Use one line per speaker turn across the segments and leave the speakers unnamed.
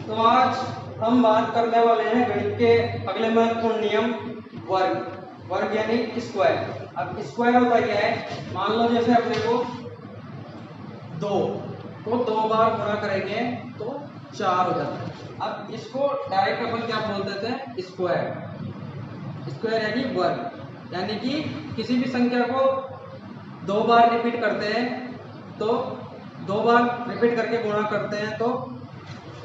तो आज हम बात करने वाले हैं गणित के अगले महत्वपूर्ण नियम, वर्ग। वर्ग यानी स्क्वायर। अब स्क्वायर होता क्या है, मान लो जैसे अपने को 2 को 2 बार गुणा करेंगे तो 4 हो जाता है। अब इसको डायरेक्ट अपन क्या बोल देते हैं, स्क्वायर। स्क्वायर यानी वर्ग, यानी कि किसी भी संख्या को 2 बार रिपीट करते हैं तो 2 बार रिपीट करके गुणा करते हैं तो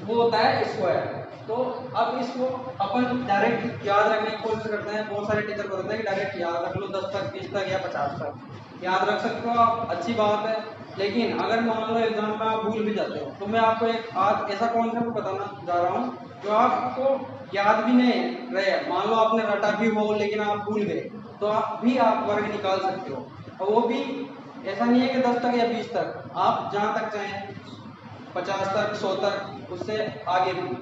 वो होता है स्क्वायर। तो अब इसको अपन डायरेक्ट याद रखने की कोशिश करते हैं। बहुत सारे टीचर बोलते हैं कि डायरेक्ट याद रख लो 10 तक, 20 तक या 50 तक याद रख सकते हो आप, अच्छी बात है। लेकिन अगर मान लो एग्जाम में आप भूल भी जाते हो तो मैं आपको एक आज ऐसा कॉन्सेप्ट बताना जा रहा हूँ जो आपको याद भी नहीं रहे। मान लो आपने रटा भी हो लेकिन आप भूल गए तो आप वर्ग निकाल सकते हो। और वो भी ऐसा नहीं है कि 10 तक या 20 तक, आप जहाँ तक चाहें 50 तक, 100 तक, उससे आगे भी,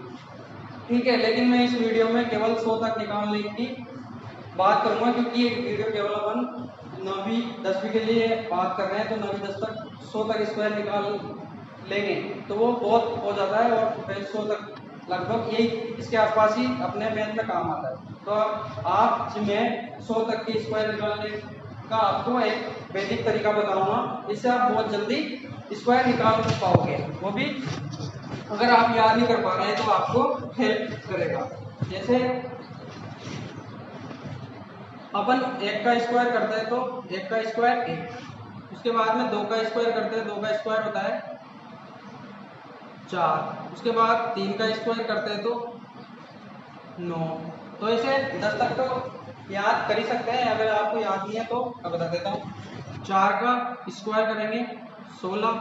ठीक है। लेकिन मैं इस वीडियो में केवल 100 तक निकालने की बात करूंगा क्योंकि ये वीडियो केवल अपन 9वीं 10वीं के लिए बात कर रहे हैं। तो 9वीं 10 तक 100 तक स्क्वायर निकाल लेंगे तो वो बहुत हो जाता है, और फिर 100 तक लगभग यही इसके आसपास ही अपने मैथ में काम आता है। तो आप मैं 100 तक की स्क्वायर निकालने का आपको एक वैदिक तरीका बताऊंगा, इससे आप बहुत जल्दी स्क्वायर निकाल पाओगे। वो भी अगर आप याद नहीं कर पा रहे हैं तो आपको हेल्प करेगा। जैसे अपन 1 का स्क्वायर करते हैं तो 1 का स्क्वायर 1, उसके बाद में 2 का स्क्वायर करते हैं, 2 का स्क्वायर होता है 4, उसके बाद 3 का स्क्वायर करते हैं तो 9। तो ऐसे 10 तक तो याद कर ही सकते हैं। अगर आपको याद नहीं है तो मैं बता देता हूँ। 4 का स्क्वायर करेंगे 16,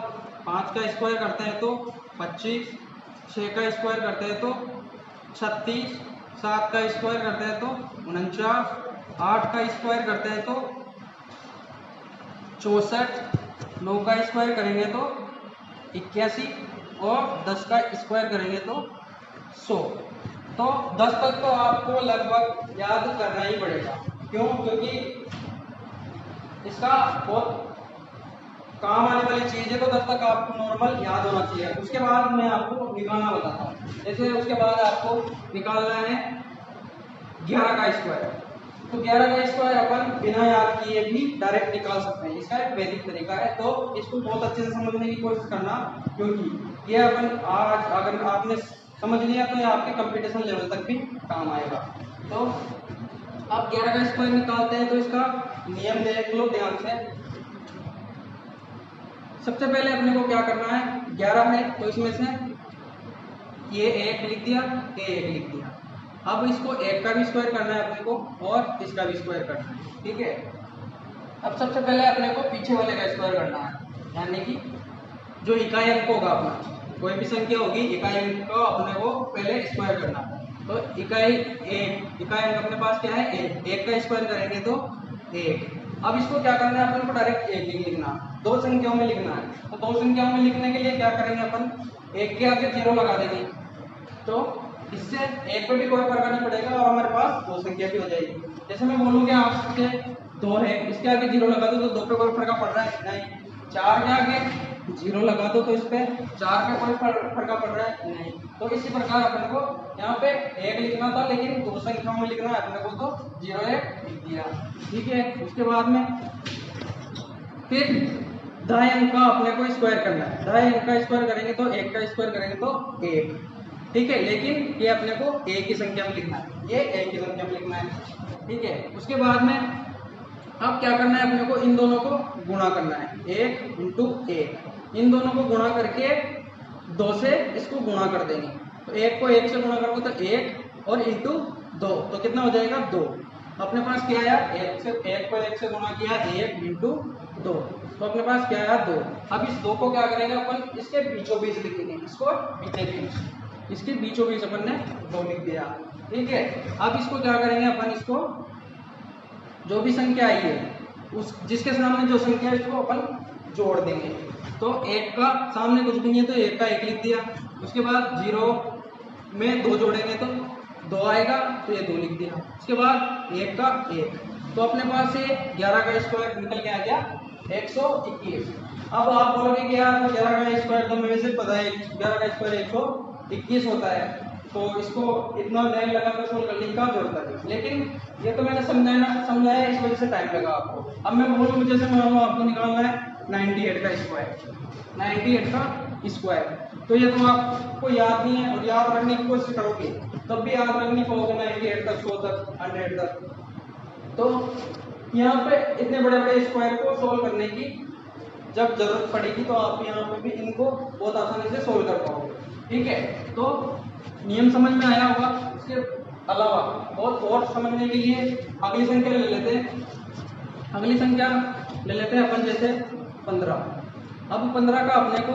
5 का स्क्वायर करते हैं तो 25, 6 का स्क्वायर करते हैं तो 36, 7 का स्क्वायर करते हैं तो 49, 8 का स्क्वायर करते हैं तो 64, 9 का स्क्वायर करेंगे तो 81 और 10 का स्क्वायर करेंगे तो 100। तो 10 तक तो आपको लगभग याद करना ही पड़ेगा। क्यों? क्योंकि इसका बहुत काम आने वाली चीज है। तो 10 तक आपको नॉर्मल याद होना चाहिए। उसके बाद मैं आपको निकालना बताता हूँ। जैसे उसके बाद आपको निकालना है 11 का स्क्वायर। तो 11 का स्क्वायर अपन बिना याद किए भी डायरेक्ट निकाल सकते हैं। इसका एक वैदिक तरीका है, तो इसको बहुत अच्छे से समझने की कोशिश करना, क्योंकि ये अपन आज अगर आपने समझ लिया तो ये आपके कंपटीशन लेवल तक भी काम आएगा। तो आप 11 का स्क्वायर निकालते हैं तो इसका नियम देख लो ध्यान से। सबसे पहले अपने को क्या करना है, 11 है तो इसमें से ये 1 लिख दिया, ये 1 लिख दिया। अब इसको 1 का भी स्क्वायर करना है अपने को और इसका भी स्क्वायर करना है, ठीक है। अब सबसे पहले अपने को पीछे वाले का स्क्वायर करना है, यानी कि जो इकाई अंक होगा अपना, कोई भी संख्या होगी इकाई अंक को अपने को पहले स्क्वायर करना है। तो इकाई अंक अपने पास क्या है 1, 1 का स्क्वायर करेंगे तो 1। अब इसको क्या करना है अपन को डायरेक्ट 1 लिखना, 2 संख्याओं में लिखना है। तो 2 संख्याओं में लिखने के लिए क्या करेंगे अपन, 1 के आगे 0 लगा देंगे। तो इससे 1 पे भी कोई फर्क नहीं पड़ेगा और हमारे पास 2 संख्या भी हो जाएगी। जैसे मैं बोलूँ कि आपके 2 है, इसके आगे 0 लगा दो तो 2 पे कोई फर्क पड़ रहा है नहीं। 4 के आगे 0 लगा दो तो इस पे 4 पे कोई फर्क पड़ रहा है नहीं। तो इसी प्रकार अपने को यहाँ पे 1 लिखना था लेकिन 2 संख्याओं में लिखना है अपने को, तो 0 1 लिख दिया, ठीक है। उसके बाद में फिर दाएं अंक का अपने को स्क्वायर करना है। दाएं अंक का स्क्वायर करेंगे तो 1 का स्क्वायर करेंगे तो 1, ठीक है। लेकिन ये अपने को एक ही संख्या में लिखना है, ये एक ही संख्या में लिखना है, ठीक है। उसके बाद में अब क्या करना है अपने को, इन दोनों को गुणा करना है, 1 × 1। इन दोनों को गुणा करके 2 से इसको गुणा कर देंगे। तो 1 को 1 से गुणा करोगे तो 1 और इंटू 2 तो कितना हो जाएगा 2। अपने पास क्या आया, 1 को 1 से गुणा किया 1 × 2, तो अपने पास क्या आया 2। अब इस 2 को क्या करेंगे अपन, इसके बीचों बीच लिखेंगे, इसको इसके बीचों बीच अपन ने 2 लिख दिया, ठीक है। अब इसको क्या करेंगे अपन, इसको जो भी संख्या आई है उस जिसके सामने जो संख्या है इसको अपन जोड़ देंगे। तो 1 का सामने कुछ भी नहीं है तो 1 का 1 लिख दिया। उसके बाद 0 में 2 जोड़ेंगे तो 2 आएगा तो ये 2 लिख दिया। उसके बाद 1 का 1, तो अपने पास से 11 का स्क्वायर निकल के आ गया 121। अब आप बोलोगे कि यार 11 का स्क्वायर तो मुझे से पता है, 11 का स्क्वायर 21 होता है, तो इसको इतना टाइम लगा कर सोल्व करने की क्या जरूरत है। लेकिन ये तो मैंने समझाया इस वजह से टाइम लगा आपको। अब मैं बोलूँ जैसे मान लो आपको निकालना है 98 का स्क्वायर, 98 का स्क्वायर, तो ये तो आपको याद नहीं है और याद रखने की कोशिश करोगे तब भी याद रख नहीं पाओगे 98 तक, 100 तक, 100 तक। तो यहाँ पे इतने बड़े बड़े स्क्वायर को सोल्व करने की जब जरूरत पड़ेगी तो आप यहाँ पे भी इनको बहुत आसानी से सोल्व कर पाओगे। ठीक है, तो नियम समझ में आया होगा। इसके अलावा और समझने के लिए अगली संख्या ले लेते हैं। अगली संख्या ले लेते हैं अपन जैसे 15। अब 15 का अपने को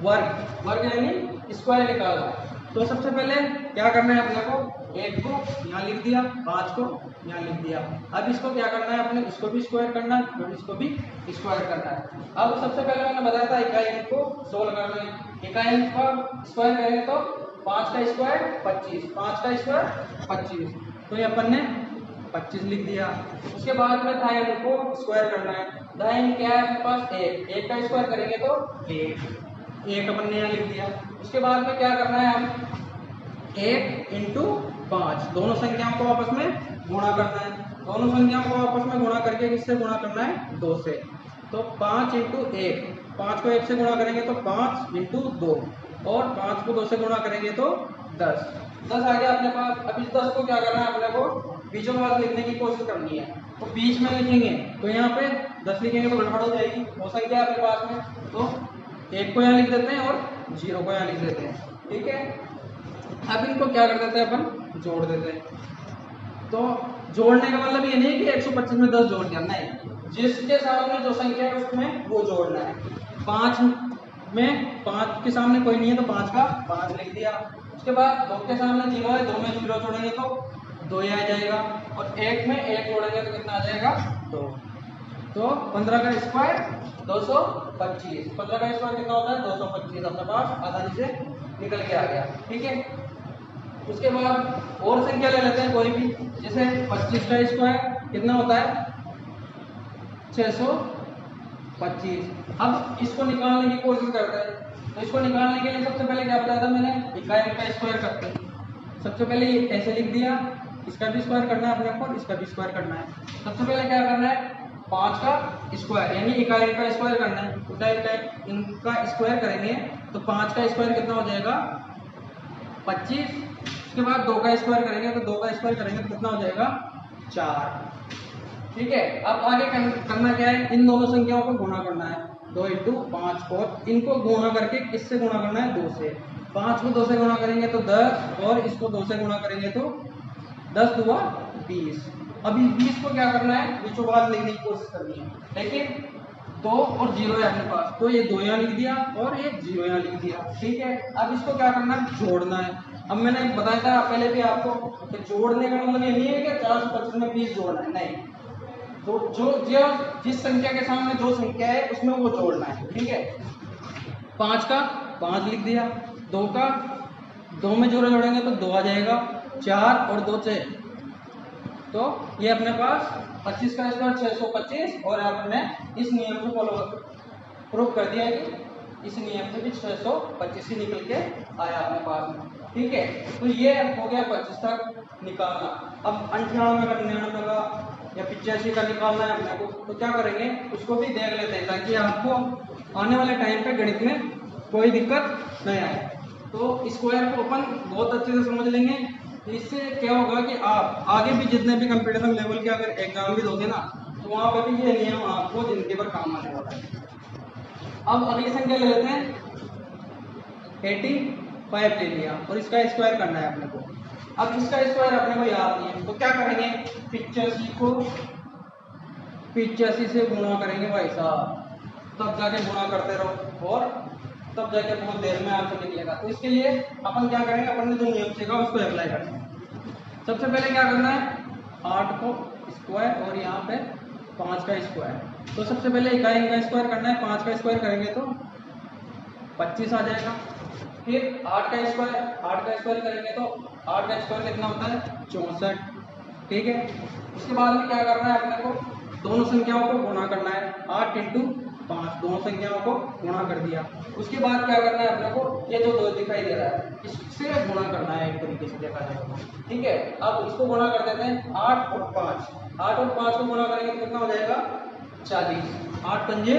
वर्ग यानी स्क्वायर निकालना है। तो सबसे पहले क्या करना है अपने को, 1 को यहाँ लिख दिया, 5 को यहाँ लिख दिया। अब इसको क्या करना है अपने, इसको भी स्क्वायर करना है और इसको भी स्क्वायर करना है। अब सबसे पहले मैंने बताया था इकाई अंक को सोल्व करना है। इकाई अंक का स्क्वायर करेंगे तो 5 का स्क्वायर 25, 5 का स्क्वायर 25, तो ये अपन ने 25 लिख दिया। उसके बाद में दाएं अंक को स्क्वायर करना है। दाएं अंक क्या है अपने पास, 1 का स्क्वायर करेंगे तो 1 अपन ने यहाँ लिख दिया। उसके बाद में क्या करना है, हम 1 इंटू 5 दोनों संख्याओं को आपस में गुणा करना है। दोनों संख्याओं को आपस में गुणा करके किससे गुणा करना है, 2 से। तो 5 इंटू 1, 5 को 1 से गुणा करेंगे तो 5 इंटू 2, और 5 को 2 से गुणा करेंगे तो 10 आ गया अपने पास। अब इस 10 को क्या करना है अपने को, बीचों बात लिखने की कोशिश करनी है। तो बीच में लिखेंगे तो यहाँ पे 10 लिखेंगे तो गड़बड़ हो जाएगी, वो संख्या अपने पास में, तो 1 को यहाँ लिख देते हैं और 0 को यहाँ लिख देते हैं। ठीक है, अब इनको क्या कर देते हैं अपन, जोड़ देते हैं। तो जोड़ने का मतलब ये नहीं कि 125 में 10 जोड़ दिया, नहीं, जिसके सामने जो संख्या है उसमें वो जोड़ना है। 5 में 5 के सामने कोई नहीं है तो 5 का 5 लिख दिया। उसके बाद 2 के सामने 0 है, 2 में 0 जोड़ेंगे तो 2 ही आ जाएगा, और 1 में 1 जोड़ेंगे तो कितना आ जाएगा, 2। तो 15 का स्क्वायर 225, 15 का स्क्वायर कितना होता है, 225 अपने पास आसानी से निकल के आ गया। ठीक है, उसके बाद और संख्या ले लेते हैं कोई भी, जैसे 25 का स्क्वायर कितना होता है, 625। अब इसको निकालने की कोशिश करते हैं। तो इसको निकालने के लिए सबसे पहले क्या बताया था मैंने, इकाई अंक का स्क्वायर करते हैं। सबसे पहले ये ऐसे लिख दिया, इसका भी स्क्वायर करना है अपने को, इसका भी स्क्वायर करना है। सबसे पहले क्या करना है, 5 का स्क्वायर यानी इकाई अंक का स्क्वायर करना है। इकाई इनका स्क्वायर करेंगे तो 5 का स्क्वायर कितना हो जाएगा, 25। उसके बाद 2 का स्क्वायर करेंगे तो 2 का स्क्वायर करेंगे तो कितना हो जाएगा, 4। ठीक है, अब आगे करना क्या है, इन दोनों संख्याओं को गुणा करना है। 2 इंटू 5, और इनको गुणा करके किससे गुणा करना है, 2 से। 5 को 2 से गुणा करेंगे तो 10, और इसको 2 से गुणा करेंगे तो 10 दूना 20। अभी 20 को क्या करना है, बीचों बात लिखने की कोशिश करनी है, लेकिन 2 और 0 है अपने पास, तो ये 2 यहाँ लिख दिया और ये 0 यहाँ लिख दिया। ठीक है, अब इसको क्या करना है, जोड़ना है। अब मैंने बताया था पहले भी आपको कि जोड़ने का मतलब ये नहीं है कि 425 में 20 जोड़ना है, नहीं, तो जो जिस संख्या के सामने जो संख्या है उसमें वो जोड़ना है। ठीक है, 5 का 5 लिख दिया, 2 का 2 में 0 जोड़ेंगे तो 2 आ जाएगा, 4 और 2 6, तो ये अपने पास 25 का स्क्वायर 625, और आपने इस नियम को फॉलो प्रूव कर दिया कि इस नियम से भी 625 ही निकल के आया अपने पास में। ठीक है, तो ये हो गया 25 तक निकालना। अब 98 का 99 का या 85 का निकालना है अपने को, तो क्या करेंगे उसको भी देख लेते हैं ताकि आपको आने वाले टाइम पे गणित में कोई दिक्कत नहीं आए। तो स्क्वायर को अपन बहुत अच्छे से समझ लेंगे, इससे क्या होगा कि आप आगे भी जितने भी कंपटीशन लेवल के अगर एग्जाम भी दोगे ना, तो वहाँ पे भी ये नियम आपको जिंदगी भर काम आने वाला है। अब अगली संख्या ले लेते हैं, 85 ले लिया और इसका स्क्वायर करना है अपने को। अब इसका स्क्वायर अपने को याद नहीं है तो क्या करेंगे, 85 को 85 से गुणा करेंगे भाई साहब, तब जाके गुणा करते रहो और तब जाके बहुत देर में आंसर निकलेगा। तो इसके लिए अपन क्या करेंगे, अपन ने जो नियम सीखा उसको अप्लाई करेंगे। सबसे पहले क्या करना है, 8 को स्क्वायर और यहाँ पे 5 का स्क्वायर। तो सबसे पहले इकाई अंक का स्क्वायर करना है, 5 का स्क्वायर करेंगे तो 25 आ जाएगा। फिर 8 का स्क्वायर करेंगे तो 8 का स्क्वायर कितना होता है, 64। ठीक है, उसके बाद में क्या करना है अपने को, दोनों संख्याओं को गुणा करना है, 8 इंटू 5, दोनों संख्याओं को गुणा कर दिया। उसके बाद क्या करना है अपने को, ये जो 2 दिखाई दे रहा है इससे गुणा करना है एक तरीके से देखा जाए तो, ठीक है। अब इसको गुणा कर देते हैं 8 और 5, 8 और 5 को गुणा करेंगे तो कितना हो जाएगा 40, 8 पंजे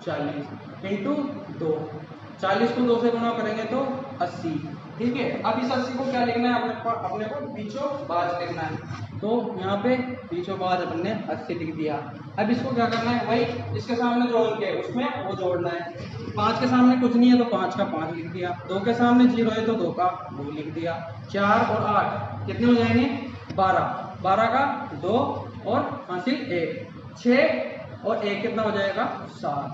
40 इंटू 2, 40 को 2 से गुणा करेंगे तो 80, ठीक है। अब इस 80 को क्या लिखना है अपने को बीचों बाज लिखना है, तो यहाँ पे बीचों बाज अपन ने 80 लिख दिया। अब इसको क्या करना है, वही इसके सामने जो अंक है उसमें वो जोड़ना है। 5 के सामने कुछ नहीं है तो 5 का 5 लिख दिया, 2 के सामने 0 है तो 2 का 2 लिख दिया, 4 और 8 कितने हो जाएंगे 12, 12 का 2 और हासिल 1, 6 और 1 कितना हो जाएगा 7।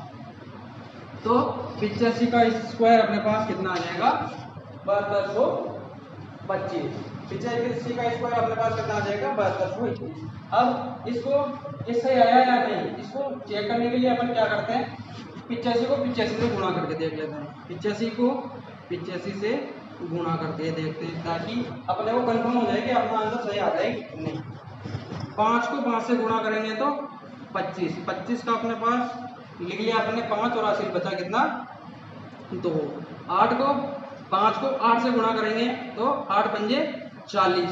तो 85 का स्क्वायर अपने पास कितना आ जाएगा 7225। 85 का स्क्वायर अपने पास कितना आ जाएगा 7221। अब इसको इससे आया या नहीं, इसको चेक करने के लिए अपन क्या करते हैं, 85 को 85 से गुणा करके देख लेते हैं। 85 को 85 से गुणा करके देखते हैं ताकि अपने को कंफर्म हो जाए कि अपना आंसर सही आ रहा है कि नहीं। 5 को 5 से गुणा करेंगे तो 25, 25 का अपने पास लिख लिया अपने 5 और हासिल बचा कितना 2। 8 को 5 को 8 से गुणा करेंगे तो 8 पंजे 40,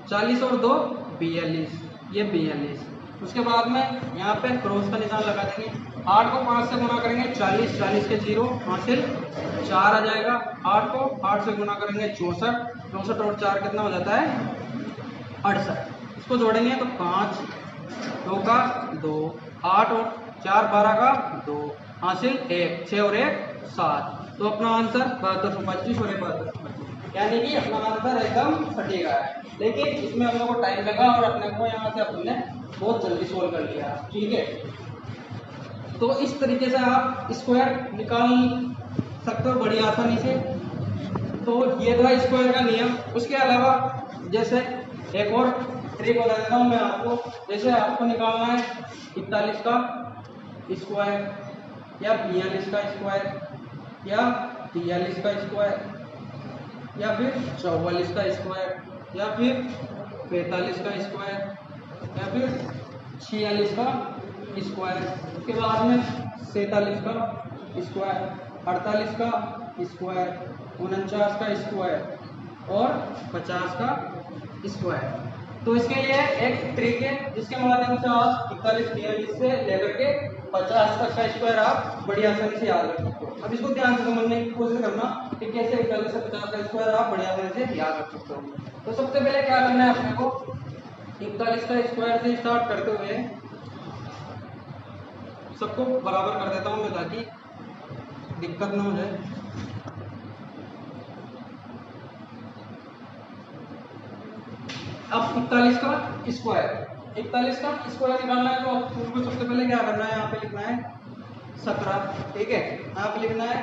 40 और 2 42, ये 42। उसके बाद में यहाँ पे क्रॉस का निशान लगा देंगे। 8 को 5 से गुणा करेंगे 40, 40 के 0 हासिल 4 आ जाएगा। 8 को 8 से गुणा करेंगे 64, 64 और 4 कितना हो जाता है 68। इसको जोड़ेंगे तो 5, 2 का 2, 8 और 4 12 का 2 हासिल 1, 6 और 1 7। तो अपना आंसर 7225 और 7225, यानी कि अपना आंसर एकदम सटीक आया है। लेकिन इसमें हम लोग को टाइम लगा और अपने को यहाँ से अपने बहुत जल्दी सोल्व कर लिया, ठीक है। तो इस तरीके से आप स्क्वायर निकाल सकते हो बड़ी आसानी से। तो ये था स्क्वायर का नियम। उसके अलावा जैसे एक और ट्रिक बता देता हूँ मैं आपको। जैसे आपको निकालना है 41 का स्क्वायर या 42 का स्क्वायर या 43 का स्क्वायर या फिर 44 का स्क्वायर या फिर 45 का स्क्वायर या फिर 46 का स्क्वायर, उसके बाद में 47 का स्क्वायर, 48 का स्क्वायर, 49 का स्क्वायर और 50 का स्क्वायर। तो इसके लिए एक ट्रिक है जिसके माध्यम से आप 41, 42 से लेकर के 50 तक का स्क्वायर आप बड़ी आसानी से याद रख सकते हो। अब इसको ध्यान से समझने की कोशिश करना कि कैसे 41 से 50 का स्क्वायर आप बड़ी आसानी से याद रख सकते हो। तो सबसे पहले क्या करना है अपने को, 41 का स्क्वायर से स्टार्ट करते हुए सबको बराबर कर देता हूँ मैं ताकि दिक्कत ना हो जाए। अब 41 का स्क्वायर निकालना है तो आपको सबसे पहले क्या करना है, यहाँ पे लिखना है 17, ठीक है। यहाँ पे लिखना है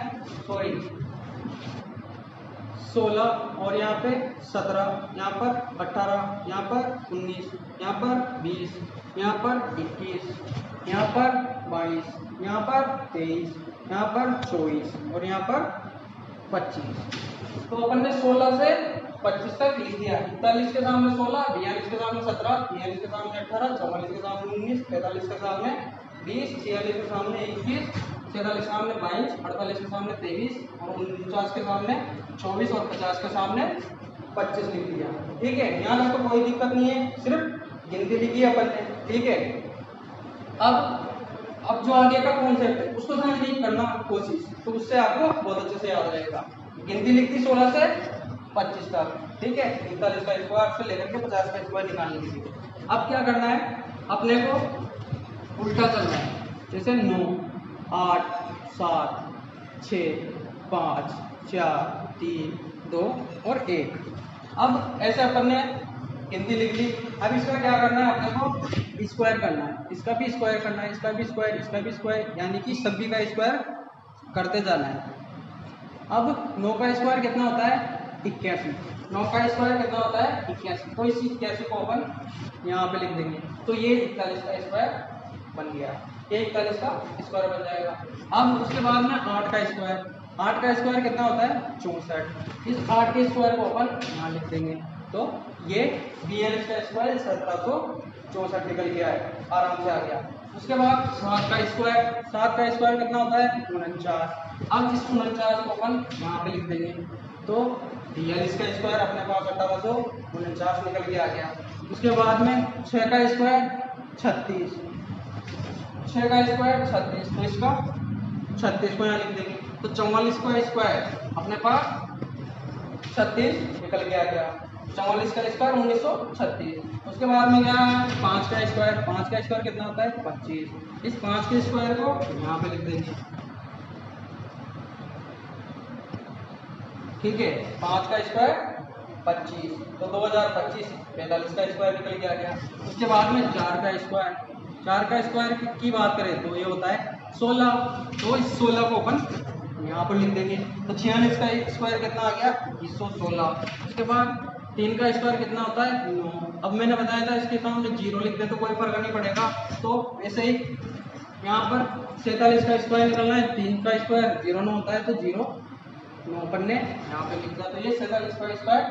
16 और यहाँ पे 17, यहाँ पर 18, यहाँ पर 19, यहाँ पर 20, यहाँ पर 21, यहाँ पर 22, यहाँ पर 23, यहाँ पर 24 और यहाँ पर 25। तो अपन ने 16 से 25 तक लिख दिया। 41 के सामने 16, 42 के सामने 17, 43 के सामने 18, 44 के सामने 19, 45 के सामने 20, 46 के सामने 21, 47 के सामने 22, 48 के सामने 23 और 49 के सामने 24 और 50 के सामने 25 लिख दिया, ठीक है। यहाँ तक तो कोई दिक्कत नहीं है, सिर्फ गिनती लिखी है अपन ने, ठीक है। अब जो आगे का कॉन्सेप्ट है उसको समझने की करना कोशिश, तो उससे आपको बहुत अच्छे से याद रहेगा। गिनती लिखती 16 से 25 तक, ठीक है। 41 का स्क्वायर से लेकर के 50 का स्क्वायर निकालने के लिए अब क्या करना है, अपने को उल्टा चलना है। जैसे 9, 8, 7, 6, 5, 4, 3, 2 और 1। अब ऐसे अपन ने गिनती लिख ली। अब इसका क्या करना है, अपने को स्क्वायर करना है। इसका भी स्क्वायर करना है, इसका भी स्क्वायर, इसका भी स्क्वायर, यानी कि सभी का स्क्वायर करते जाना है। अब 9 का स्क्वायर कितना होता है 81, 9 का स्क्वायर कितना होता है 81। तो इस 81 को अपन यहाँ पे लिख देंगे तो ये 41 का स्क्वायर बन गया, ये 41 का स्क्वायर बन जाएगा। अब उसके बाद में 8 का स्क्वायर, 8 का स्क्वायर कितना होता है 64। इस 8 के स्क्वायर को अपन यहाँ लिख देंगे तो ये 42 का स्क्वायर 1764 निकल गया है, आराम से आ गया। उसके बाद 7 का स्क्वायर, 7 का स्क्वायर कितना होता है 49। अब इस 49 को अपन यहाँ पे लिख देंगे तो 43 का स्क्वायर अपने पास 1849 निकल के आ गया। उसके बाद में 6 का स्क्वायर 36, 6 का स्क्वायर 36, तो इसका 36 को यहाँ लिख देंगे तो 44 का स्क्वायर अपने पास 36 निकल के आ गया। 44 का स्क्वायर 1936। उसके बाद में क्या है 5 का स्क्वायर, 5 का स्क्वायर कितना होता है 25। इस 5 के स्क्वायर को यहाँ पे लिख देंगे, ठीक है। 5 का स्क्वायर 25 तो 2025, 45 का स्क्वायर निकल के आ गया। उसके बाद में 4 का स्क्वायर, 4 का स्क्वायर की बात करें तो ये होता है 16, तो इस 16 को अपन यहाँ पर लिख देंगे तो 46 का स्क्वायर कितना आ गया 216। उसके बाद 3 का स्क्वायर कितना होता है 9। अब मैंने बताया था इसके सामने 0 लिख दे तो कोई फर्क नहीं पड़ेगा, तो ऐसे ही यहाँ पर 47 का स्क्वायर निकलना है, 3 का स्क्वायर 0 9 होता है तो 0 9 पन्ने यहाँ पे लिख दिया, तो ये 47 का स्क्वायर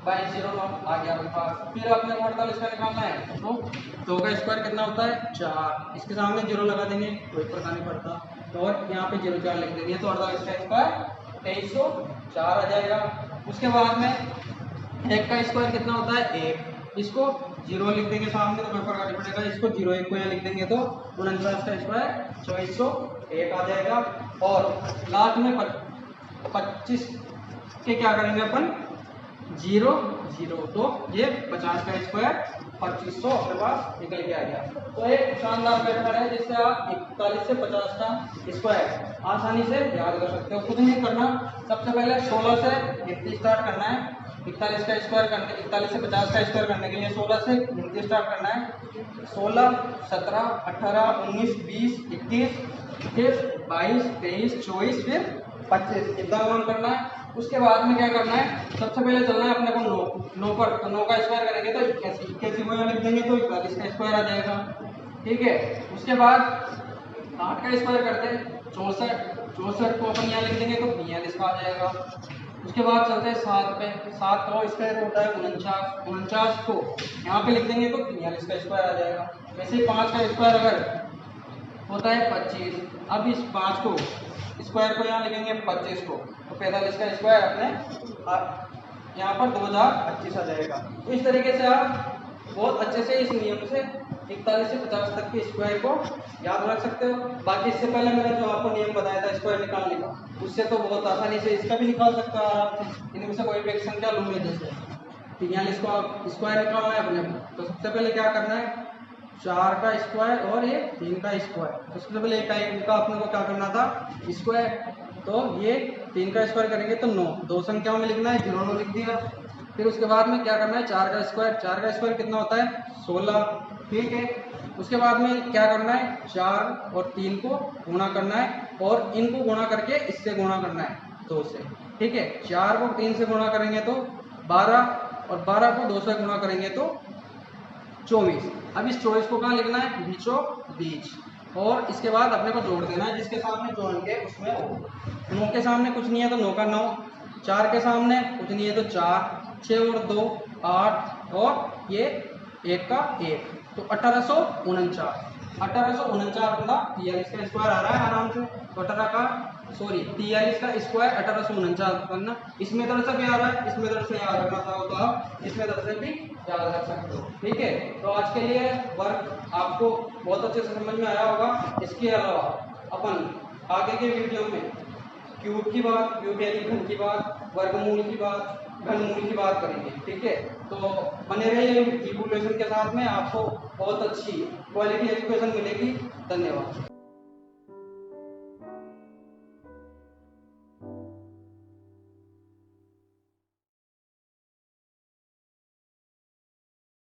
2209 आ गया आपके पास। फिर अपने को 48 का निकालना है तो 2 का स्क्वायर कितना होता है 4, इसके सामने 0 लगा देंगे कोई फर्क नहीं पड़ता, तो और यहाँ पे 0 4 लिख देंगे तो 48 का स्क्वायर 2304 आ जाएगा। उसके बाद में 1 का स्क्वायर कितना होता है 1, इसको 0 लिख देंगे सामने तो कोई फर्क नहीं पड़ेगा, इसको 0 1 को यहाँ लिख देंगे तो 49 का स्क्वायर 2401 आ जाएगा। और लास्ट में 25 के क्या करेंगे अपन 0 0, तो ये 50 का स्क्वायर 2500 अपने पास निकल के आ गया। तो एक शानदार मेथड है जिससे आप 41 से 50 का स्क्वायर आसानी से याद कर सकते हो। कुछ नहीं करना, सबसे पहले 16 से गिनती स्टार्ट करना है। 41 का स्क्वायर करने 41 से 50 का स्क्वायर करने के लिए 16 से गिनती स्टार्ट करना है। 16 17 18 19 20 21 21 22 23 24 फिर 25 इतना काउंट करना है। उसके बाद में क्या करना है सबसे पहले चलना है अपने को 9 पर, तो 9 का स्क्वायर करेंगे तो 81 को यहाँ लिख देंगे तो 41 का स्क्वायर आ जाएगा, ठीक है। उसके बाद 8 का स्क्वायर करते हैं 64 को अपन यहाँ लिख देंगे तो 42 का आ जाएगा। उसके बाद चलते हैं 7 पे, 7 का स्क्वायर होता है 49 को यहाँ पे लिख देंगे तो 43 का स्क्वायर आ जाएगा। वैसे ही 5 का स्क्वायर अगर होता है 25, अब इस 5 को स्क्वायर को यहाँ लिखेंगे 25 को तो 45 का स्क्वायर अपने यहाँ पर 2025 आ जाएगा। तो इस तरीके से आप बहुत अच्छे से इस नियम से 41 से 50 तक के स्क्वायर को याद रख सकते हो। बाकी इससे पहले मैंने जो आपको नियम बताया था स्क्वायर निकालने का, उससे तो बहुत आसानी से इसका भी निकाल सकते हो आराम से। इनमें से कोई भी एक संख्या लूंगे जैसे 43 को आप स्क्वायर निकालना है अपने को, तो सबसे पहले क्या करना है 4 का स्क्वायर और ये 3 का स्क्वायर, तो सबसे पहले इनका अपने को क्या करना था स्क्वायर, तो ये 3 का स्क्वायर करेंगे तो 9, 2 संख्याओं में लिखना है 0 9 लिख दिया। फिर उसके बाद में क्या करना है 4 का स्क्वायर, 4 का स्क्वायर कितना होता है 16, ठीक है। उसके बाद में क्या करना है 4 और 3 को गुणा करना है और इनको गुणा करके इससे गुणा करना है 2 से, ठीक है। 4 को 3 से गुणा करेंगे तो 12 और 12 को 2 से गुणा करेंगे तो 24। अब इस 24 को कहाँ लिखना है बीचों बीच, और इसके बाद अपने को जोड़ देना है जिसके सामने जोड़ेंगे उसमें 9 के सामने कुछ नहीं है तो 9 का 9, 4 के सामने कुछ नहीं है तो 4, 6 और 2 8 और ये 1 का 1 तो 1849 अपना 43 का स्क्वायर आ रहा है आराम से। तो 43 का स्क्वायर 1849 करना, इस मेथड से भी आ रहा है, इस मेथड से याद रखना चाहो तो आप इस मेथड से भी याद रख सकते हो, ठीक है। तो आज के लिए वर्क आपको बहुत अच्छे से समझ में आया होगा। इसके अलावा अपन आगे के वीडियो में क्यूब की बात, क्यूब यानी घन की बात, वर्गमूल की बात, घनमूल की बात करेंगे, ठीक है। तो बने रहिए इक्वेशन के साथ में, आपको बहुत अच्छी क्वालिटी एजुकेशन मिलेगी। धन्यवाद।